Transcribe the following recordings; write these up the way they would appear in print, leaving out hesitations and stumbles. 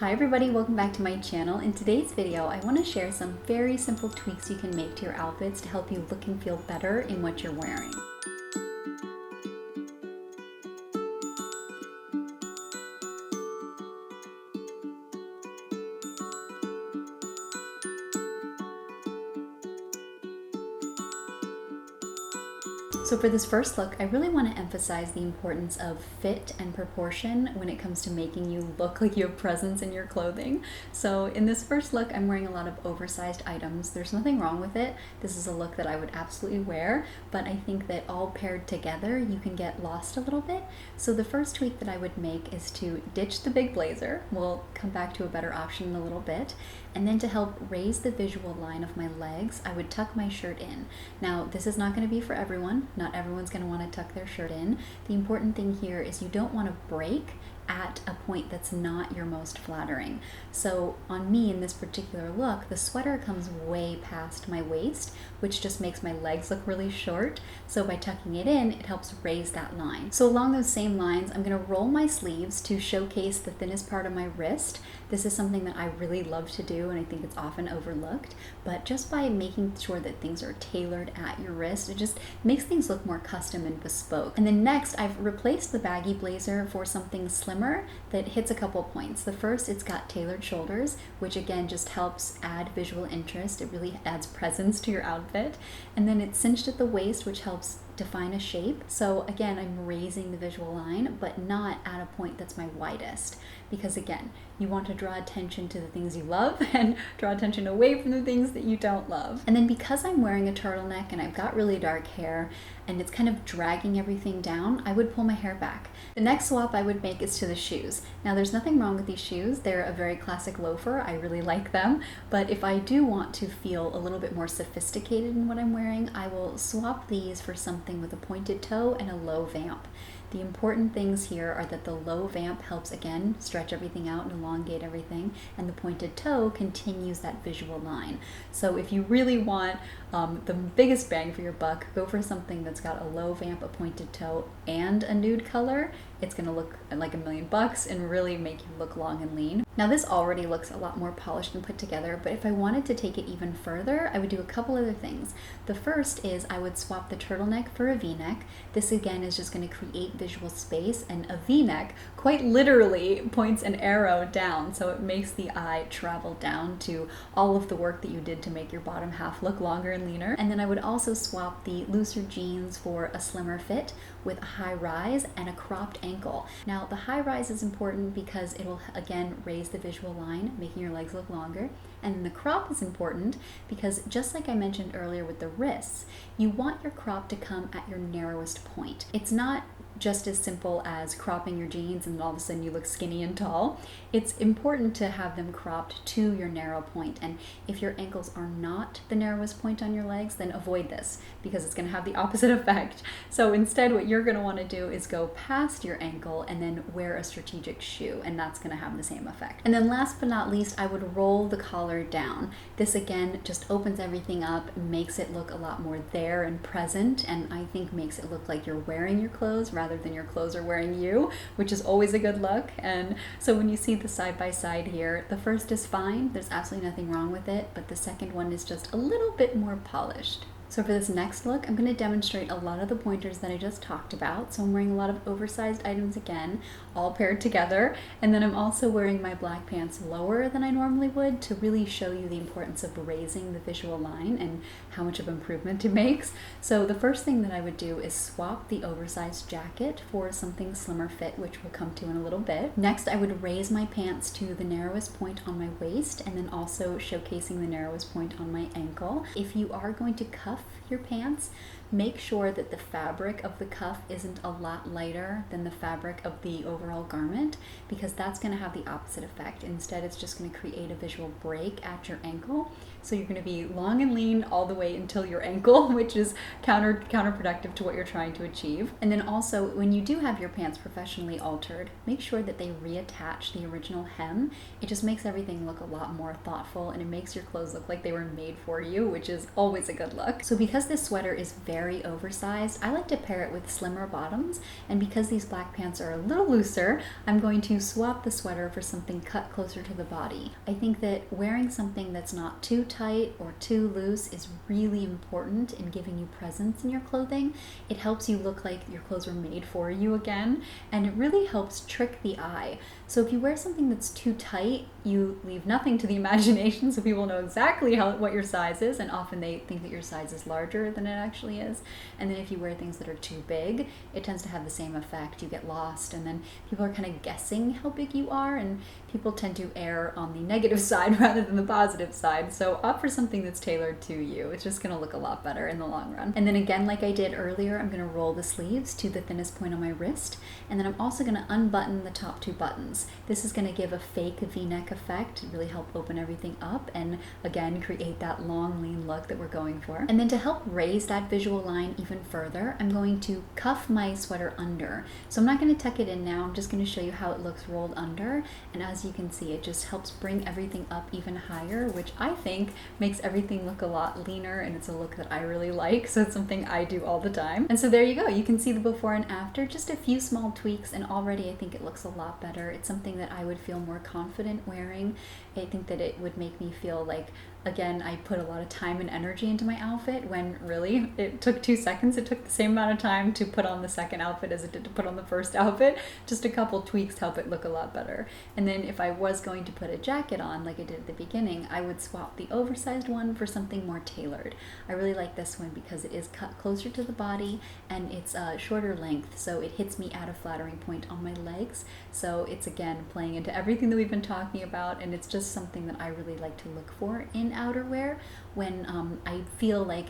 Hi everybody, welcome back to my channel. In today's video, I want to share some very simple tweaks you can make to your outfits to help you look and feel better in what you're wearing. So for this first look, I really want to emphasize the importance of fit and proportion when it comes to making you look like you have presence in your clothing. So in this first look, I'm wearing a lot of oversized items. There's nothing wrong with it. This is a look that I would absolutely wear, but I think that all paired together, you can get lost a little bit. So the first tweak that I would make is to ditch the big blazer. We'll come back to a better option in a little bit. And then to help raise the visual line of my legs, I would tuck my shirt in. Now, this is not going to be for everyone. Not everyone's going to want to tuck their shirt in. The important thing here is you don't want to break at a point that's not your most flattering. So on me in this particular look, the sweater comes way past my waist, which just makes my legs look really short. So by tucking it in, it helps raise that line. So along those same lines, I'm going to roll my sleeves to showcase the thinnest part of my wrist. This is something that I really love to do, and I think it's often overlooked, but just by making sure that things are tailored at your wrist, it just makes things look more custom and bespoke. And then next, I've replaced the baggy blazer for something slimmer that hits a couple points. The first, it's got tailored shoulders, which again just helps add visual interest. It really adds presence to your outfit. And then it's cinched at the waist, which helps define a shape. So again, I'm raising the visual line, but not at a point that's my widest. Because again, you want to draw attention to the things you love and draw attention away from the things that you don't love. And then because I'm wearing a turtleneck and I've got really dark hair and it's kind of dragging everything down, I would pull my hair back. The next swap I would make is to the shoes. Now there's nothing wrong with these shoes. They're a very classic loafer. I really like them. But if I do want to feel a little bit more sophisticated in what I'm wearing, I will swap these for something with a pointed toe and a low vamp. The important things here are that the low vamp helps, again, stretch everything out and elongate everything, and the pointed toe continues that visual line. So if you really want the biggest bang for your buck, go for something that's got a low vamp, a pointed toe, and a nude color. It's gonna look like $1,000,000 and really make you look long and lean. Now this already looks a lot more polished and put together, but if I wanted to take it even further, I would do a couple other things. The first is I would swap the turtleneck for a V-neck. This again is just gonna create visual space, and a V-neck quite literally points an arrow down, so it makes the eye travel down to all of the work that you did to make your bottom half look longer and leaner. And then I would also swap the looser jeans for a slimmer fit with a high rise and a cropped ankle. Now the high rise is important because it will again raise the visual line, making your legs look longer. And then the crop is important because just like I mentioned earlier with the wrists, you want your crop to come at your narrowest point. It's not just as simple as cropping your jeans and all of a sudden you look skinny and tall. It's important to have them cropped to your narrow point. And if your ankles are not the narrowest point on your legs, then avoid this because it's going to have the opposite effect. So instead what you're going to want to do is go past your ankle and then wear a strategic shoe, and that's going to have the same effect. And then last but not least, I would roll the collar down. This again just opens everything up, makes it look a lot more there and present, and I think makes it look like you're wearing your clothes rather than your clothes are wearing you, which is always a good look. And so when you see the side by side here, the first is fine, there's absolutely nothing wrong with it, but the second one is just a little bit more polished. So for this next look, I'm going to demonstrate a lot of the pointers that I just talked about. So I'm wearing a lot of oversized items again, all paired together. And then I'm also wearing my black pants lower than I normally would to really show you the importance of raising the visual line and how much of improvement it makes. So the first thing that I would do is swap the oversized jacket for something slimmer fit, which we'll come to in a little bit. Next, I would raise my pants to the narrowest point on my waist and then also showcasing the narrowest point on my ankle. If you are going to cuff your pants, make sure that the fabric of the cuff isn't a lot lighter than the fabric of the overall garment, because that's going to have the opposite effect. Instead, it's just going to create a visual break at your ankle. So you're going to be long and lean all the way until your ankle, which is counterproductive to what you're trying to achieve. And then also, when you do have your pants professionally altered, make sure that they reattach the original hem. It just makes everything look a lot more thoughtful, and it makes your clothes look like they were made for you, which is always a good look. So because this sweater is very oversized, I like to pair it with slimmer bottoms, and because these black pants are a little looser, I'm going to swap the sweater for something cut closer to the body. I think that wearing something that's not too tight or too loose is really important in giving you presence in your clothing. It helps you look like your clothes were made for you again, and it really helps trick the eye. So if you wear something that's too tight, you leave nothing to the imagination, so people know exactly what your size is, and often they think that your size is larger than it actually is. And then if you wear things that are too big, it tends to have the same effect. You get lost, and then people are kind of guessing how big you are, and people tend to err on the negative side rather than the positive side. So opt for something that's tailored to you. It's just going to look a lot better in the long run. And then again, like I did earlier, I'm going to roll the sleeves to the thinnest point on my wrist, and then I'm also going to unbutton the top 2 buttons. This is going to give a fake V-neck effect, really help open everything up, and again create that long lean look that we're going for. And then to help raise that visual line even further, I'm going to cuff my sweater under. So I'm not going to tuck it in now, I'm just going to show you how it looks rolled under, and as you can see, it just helps bring everything up even higher, which I think makes everything look a lot leaner, and it's a look that I really like, so it's something I do all the time. And so there you go, you can see the before and after, just a few small tweaks, and already I think it looks a lot better. It's something that I would feel more confident wearing. I think that it would make me feel like, again, I put a lot of time and energy into my outfit, when really it took 2 seconds. It took the same amount of time to put on the second outfit as it did to put on the first outfit. Just a couple tweaks help it look a lot better. And then if I was going to put a jacket on like I did at the beginning, I would swap the oversized one for something more tailored. I really like this one because it is cut closer to the body, and it's a shorter length, so it hits me at a flattering point on my legs. So it's again playing into everything that we've been talking about, and it's just something that I really like to look for in outerwear when I feel like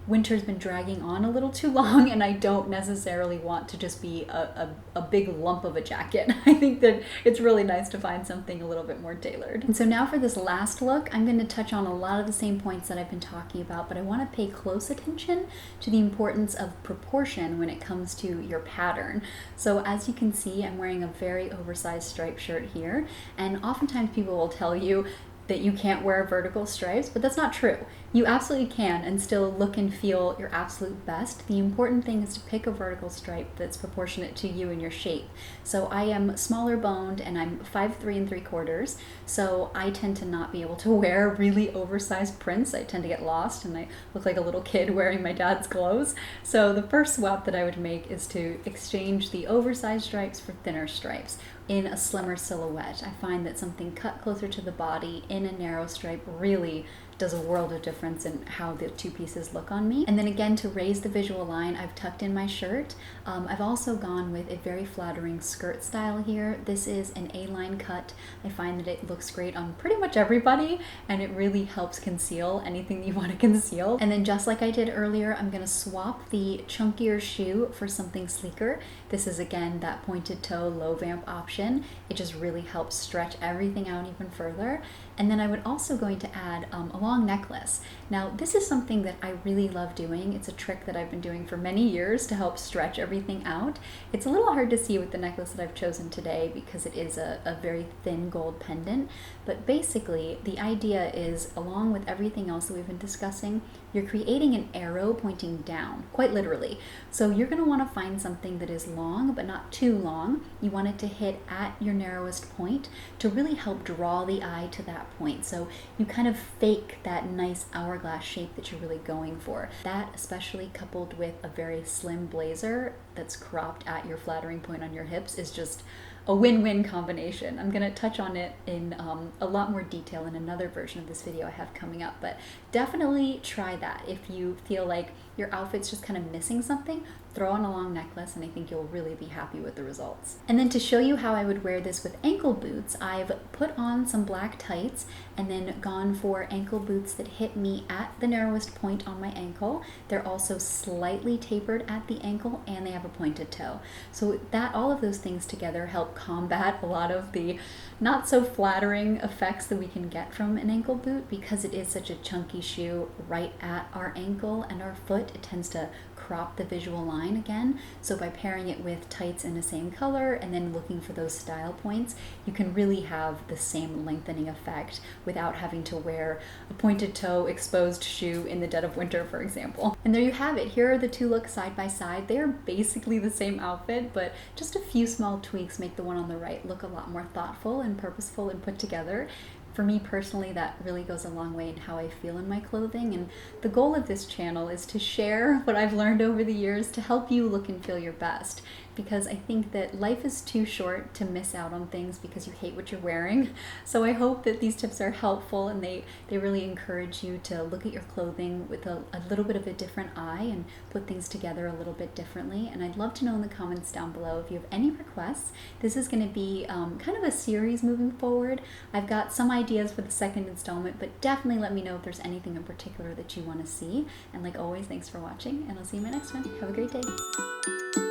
winter's been dragging on a little too long and I don't necessarily want to just be a big lump of a jacket. I think that it's really nice to find something a little bit more tailored. And so now for this last look, I'm going to touch on a lot of the same points that I've been talking about, but I want to pay close attention to the importance of proportion when it comes to your pattern. So as you can see, I'm wearing a very oversized striped shirt here, and oftentimes people will tell you that you can't wear vertical stripes, but that's not true. You absolutely can and still look and feel your absolute best. The important thing is to pick a vertical stripe that's proportionate to you and your shape. So I am smaller boned and I'm 5'3" 3/4", so I tend to not be able to wear really oversized prints. I tend to get lost and I look like a little kid wearing my dad's clothes. So the first swap that I would make is to exchange the oversized stripes for thinner stripes in a slimmer silhouette. I find that something cut closer to the body in a narrow stripe really does a world of difference in how the 2 pieces look on me. And then again, to raise the visual line, I've tucked in my shirt. I've also gone with a very flattering skirt style here. This is an A-line cut. I find that it looks great on pretty much everybody, and it really helps conceal anything that you want to conceal. And then just like I did earlier, I'm gonna swap the chunkier shoe for something sleeker. This is again that pointed toe low vamp option. It just really helps stretch everything out even further. And then I would also going to add a long necklace. Now this is something that I really love doing. It's a trick that I've been doing for many years to help stretch everything out. It's a little hard to see with the necklace that I've chosen today because it is a very thin gold pendant, but basically the idea is, along with everything else that we've been discussing, you're creating an arrow pointing down, quite literally. So you're going to want to find something that is long but not too long. You want it to hit at your narrowest point to really help draw the eye to that point. So you kind of fake that nice hourglass shape that you're really going for. That, especially coupled with a very slim blazer that's cropped at your flattering point on your hips, is just a win-win combination. I'm gonna touch on it in a lot more detail in another version of this video I have coming up, but definitely try that. If you feel like your outfit's just kind of missing something, throw on a long necklace and I think you'll really be happy with the results. And then to show you how I would wear this with ankle boots, I've put on some black tights and then gone for ankle boots that hit me at the narrowest point on my ankle. They're also slightly tapered at the ankle and they have a pointed toe. So that, all of those things together help combat a lot of the not so flattering effects that we can get from an ankle boot, because it is such a chunky shoe right at our ankle and our foot. It tends to crop the visual line again. So by pairing it with tights in the same color and then looking for those style points, you can really have the same lengthening effect without having to wear a pointed toe exposed shoe in the dead of winter, for example. And there you have it. Here are the two looks side by side. They are basically the same outfit, but just a few small tweaks make the one on the right look a lot more thoughtful and purposeful and put together. For me personally, that really goes a long way in how I feel in my clothing, and the goal of this channel is to share what I've learned over the years to help you look and feel your best, because I think that life is too short to miss out on things because you hate what you're wearing. So I hope that these tips are helpful and they really encourage you to look at your clothing with a little bit of a different eye and put things together a little bit differently. And I'd love to know in the comments down below if you have any requests. This is going to be kind of a series moving forward. I've got some ideas for the second installment, but definitely let me know if there's anything in particular that you want to see. And like always, thanks for watching, and I'll see you in my next one. Have a great day.